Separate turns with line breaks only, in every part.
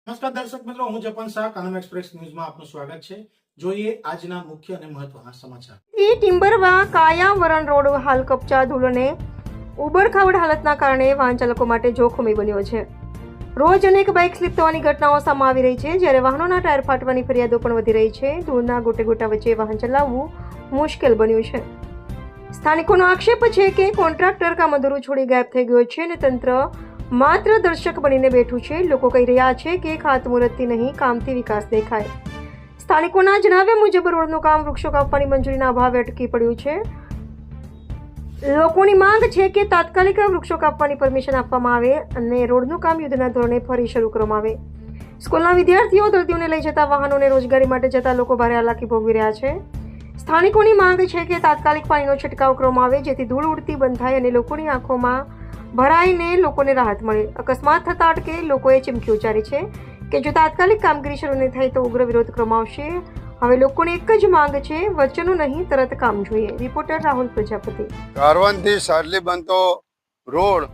નમસ્કાર દર્શક મિત્રો, હું જપન શાહ, કાનમ એક્સપ્રેસ ન્યૂઝમાં આપનું સ્વાગત છે। જોઈએ આજના મુખ્ય અને મહત્વના સમાચાર।
ટિમ્બરમાં કાયાવરણ રોડ હાલ કપચા ધૂળ અને ઉબડખાબડ હાલતના કારણે વાહન ચાલકો માટે જોખમી બન્યો છે। રોજ અનેક બાઇક સ્લીપ થવાની ઘટનાઓ સામે આવી રહી છે, જ્યારે વાહનોના ટાયર ફાટવાની ફરિયાદો પણ વધી રહી છે। ધૂળના ગોટેગોટા વચ્ચે વાહન ચલાવવું મુશ્કેલ બન્યું છે। સ્થાનિકોનો આક્ષેપ છે કે કોન્ટ્રાક્ટર કામ અધૂરું છોડી ગાયબ થઈ ગયો છે અને તંત્ર માત્ર દર્શક બનીને બેઠું છે। લોકો કહી રહ્યા છે કે ખાતમુહૂર્તથી નહીં, કામથી વિકાસ દેખાય। સ્થાનિકોના જણાવ્યા મુજબ રોડનું કામ વૃક્ષો કાપવાની મંજૂરીના અભાવે અટકી પડ્યું છે। લોકોની માંગ છે કે તાત્કાલિક વૃક્ષો કાપવાની પરમિશન આપવામાં આવે અને રોડનું કામ યુદ્ધના ધોરણે ફરી શરૂ કરવામાં આવે। સ્કૂલના વિદ્યાર્થીઓ, દર્દીઓને લઈ જતા વાહનો અને રોજગારી માટે જતા લોકો ભારે હાલાકી ભોગવી રહ્યા છે। સ્થાનિકોની માંગ છે કે તાત્કાલિક પાણીનો છંટકાવ કરવામાં આવે, જેથી ધૂળ ઉડતી બંધ થાય અને લોકોની આંખોમાં ભરાઈને લોકોને રાહત મળે। અકસ્માત થતા અટકે લોકોએ ચીમકી ઉચ્ચારી છે કે જો તાત્કાલિક કામગીરી શરૂ નહીં થાય તો ઉગ્ર વિરોધ કરવામાં આવશે। હવે લોકોની એક જ માંગ છે, વચનો નહીં, તરત કામ જોઈએ। રિપોર્ટર રાહુલ પ્રજાપતિ।
કારવનથી સાડલી બનતો રોડ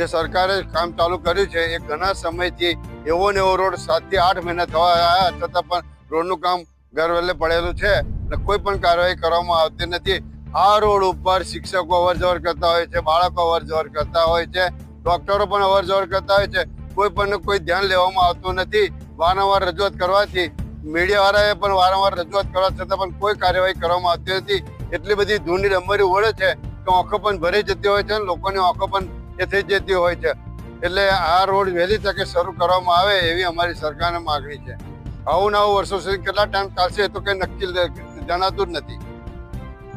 જે સરકારે કામ ચાલુ કર્યું છે એ ઘણા સમયથી એવો ને એવો રોડ 7 થી 8 મહિના થવા આવ્યા છતાં પણ રોડનું કામ ગરવેલે પડેલું છે અને કોઈ પણ કાર્યવાહી કરવામાં આવતી નથી। આ રોડ ઉપર શિક્ષકો અવર જવર કરતા હોય છે, બાળકો અવર જવર કરતા હોય છે, ડોક્ટરો પણ અવર જવર કરતા હોય છે, કોઈ પણ કોઈ ધ્યાન લેવામાં આવતું નથી। વારંવાર રજૂઆત કરવાથી મીડિયાવાળાએ પણ વારંવાર રજૂઆત કરવા છતાં પણ કોઈ કાર્યવાહી કરવામાં આવતી નથી। એટલી બધી ધૂળની ડમરી ઓળે છે કે આંખો પણ ભરી જતી હોય છે અને લોકોની આંખો પણ એ થઈ જતી હોય છે। એટલે આ રોડ વહેલી તકે શરૂ કરવામાં આવે એવી અમારી સરકારને માગણી છે। આવું ને આવું વર્ષો સુધી કેટલા ટાઈમ ચાલશે એ તો કંઈ નક્કી જણાતું જ નથી।